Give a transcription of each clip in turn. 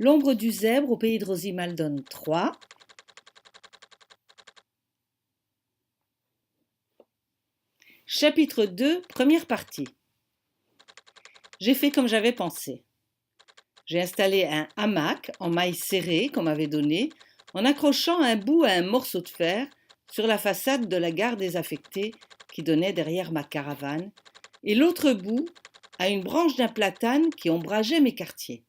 L'ombre du zèbre au pays de Rosie Maldon 3. Chapitre 2, première partie. J'ai fait comme j'avais pensé. J'ai installé un hamac en mailles serrées qu'on m'avait donné, en accrochant un bout à un morceau de fer sur la façade de la gare désaffectée qui donnait derrière ma caravane, et l'autre bout à une branche d'un platane qui ombrageait mes quartiers.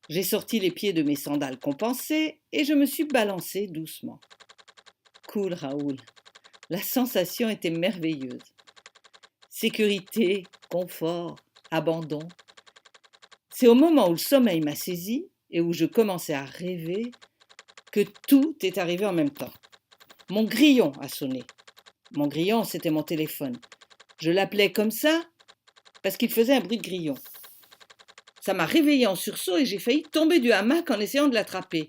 J'ai sorti les pieds de mes sandales compensées et je me suis balancée doucement. Cool, Raoul. La sensation était merveilleuse. Sécurité, confort, abandon. C'est au moment où le sommeil m'a saisi et où je commençais à rêver que tout est arrivé en même temps. Mon grillon a sonné. Mon grillon, c'était mon téléphone. Je l'appelais comme ça parce qu'il faisait un bruit de grillon. Ça m'a réveillée en sursaut et j'ai failli tomber du hamac en essayant de l'attraper.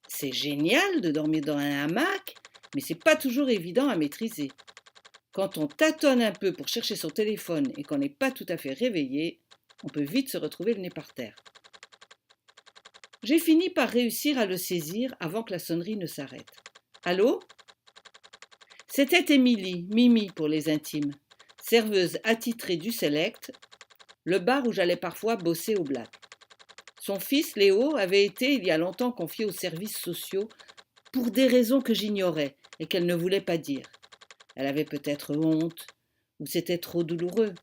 C'est génial de dormir dans un hamac, mais c'est pas toujours évident à maîtriser. Quand on tâtonne un peu pour chercher son téléphone et qu'on n'est pas tout à fait réveillé, on peut vite se retrouver le nez par terre. J'ai fini par réussir à le saisir avant que la sonnerie ne s'arrête. Allô ? C'était Émilie, Mimi pour les intimes, serveuse attitrée du Select, le bar où j'allais parfois bosser au Black. Son fils, Léo, avait été il y a longtemps confié aux services sociaux pour des raisons que j'ignorais et qu'elle ne voulait pas dire. Elle avait peut-être honte, ou c'était trop douloureux.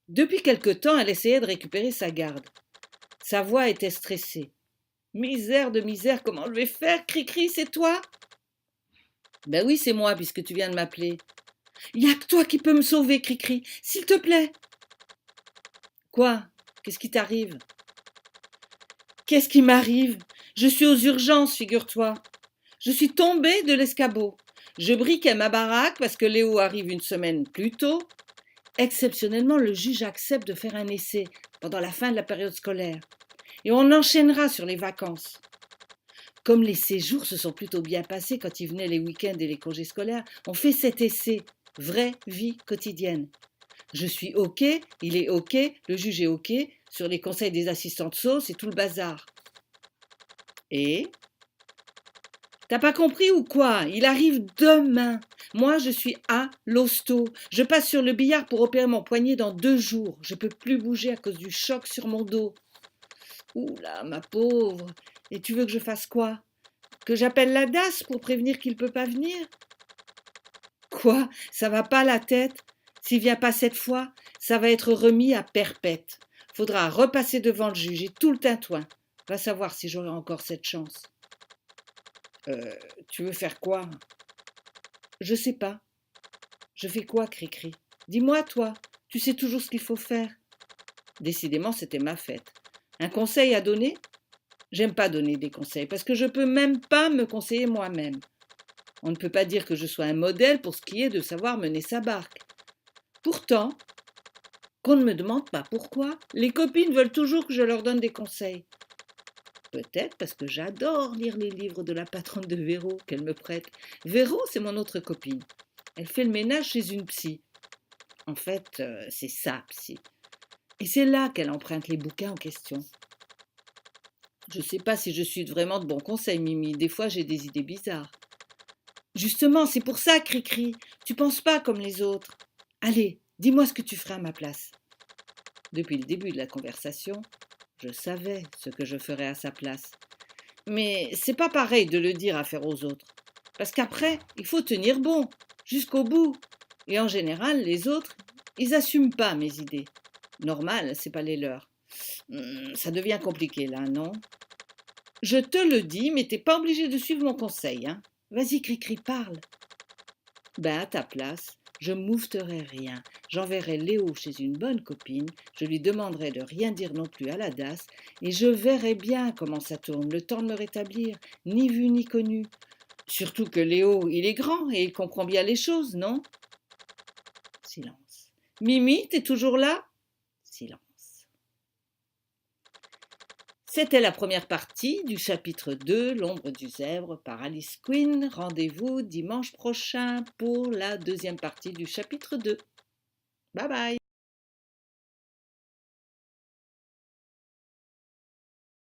Depuis quelque temps, elle essayait de récupérer sa garde. Sa voix était stressée. « Misère de misère, comment je vais faire, Cricri, c'est toi ?»« Ben oui, c'est moi, puisque tu viens de m'appeler. »« Il n'y a que toi qui peux me sauver, Cricri, s'il te plaît. »« Quoi ? Qu'est-ce qui t'arrive ?»« Qu'est-ce qui m'arrive ? Je suis aux urgences, figure-toi. Je suis tombée de l'escabeau. Je briquais ma baraque parce que Léo arrive une semaine plus tôt. Exceptionnellement, le juge accepte de faire un essai pendant la fin de la période scolaire. Et on enchaînera sur les vacances. Comme les séjours se sont plutôt bien passés quand il venait les week-ends et les congés scolaires, on fait cet essai, vraie vie quotidienne. Je suis OK, il est OK, le juge est OK, sur les conseils des assistants de sauce et tout le bazar. Et ? T'as pas compris ou quoi ? Il arrive demain. Moi, je suis à l'hosto. Je passe sur le billard pour opérer mon poignet dans 2 jours. Je peux plus bouger à cause du choc sur mon dos. Oula, ma pauvre. Et tu veux que je fasse quoi ? Que j'appelle la DAS pour prévenir qu'il peut pas venir ? Quoi ? Ça va pas la tête ? S'il vient pas cette fois, ça va être remis à perpète. Faudra repasser devant le juge et tout le tintouin. Va savoir si j'aurai encore cette chance. Tu veux faire quoi ? Je sais pas. Je fais quoi, Cricri ? Dis-moi, toi, tu sais toujours ce qu'il faut faire. Décidément, c'était ma fête. Un conseil à donner ? J'aime pas donner des conseils parce que je peux même pas me conseiller moi-même. On ne peut pas dire que je sois un modèle pour ce qui est de savoir mener sa barque. Pourtant, qu'on ne me demande pas pourquoi, les copines veulent toujours que je leur donne des conseils. Peut-être parce que j'adore lire les livres de la patronne de Véro qu'elle me prête. Véro, c'est mon autre copine. Elle fait le ménage chez une psy. En fait, c'est sa psy. Et c'est là qu'elle emprunte les bouquins en question. Je ne sais pas si je suis vraiment de bons conseils, Mimi. Des fois, j'ai des idées bizarres. Justement, c'est pour ça, Cricri. Tu penses pas comme les autres. Allez, dis-moi ce que tu ferais à ma place. Depuis le début de la conversation, je savais ce que je ferais à sa place. Mais c'est pas pareil de le dire à faire aux autres. Parce qu'après, il faut tenir bon, jusqu'au bout. Et en général, les autres, ils assument pas mes idées. Normal, c'est pas les leurs. Ça devient compliqué là, non ? Je te le dis, mais t'es pas obligé de suivre mon conseil, hein. Vas-y, Cricri, parle. Ben, à ta place, je moufterai rien. J'enverrai Léo chez une bonne copine, je lui demanderai de rien dire non plus à la DAS, et je verrai bien comment ça tourne, le temps de me rétablir, ni vu ni connu. Surtout que Léo, il est grand et il comprend bien les choses, non ? Silence. Mimi, t'es toujours là ? Silence. C'était la première partie du chapitre 2, L'ombre du zèbre par Alice Quinn. Rendez-vous dimanche prochain pour la deuxième partie du chapitre 2. Bye bye.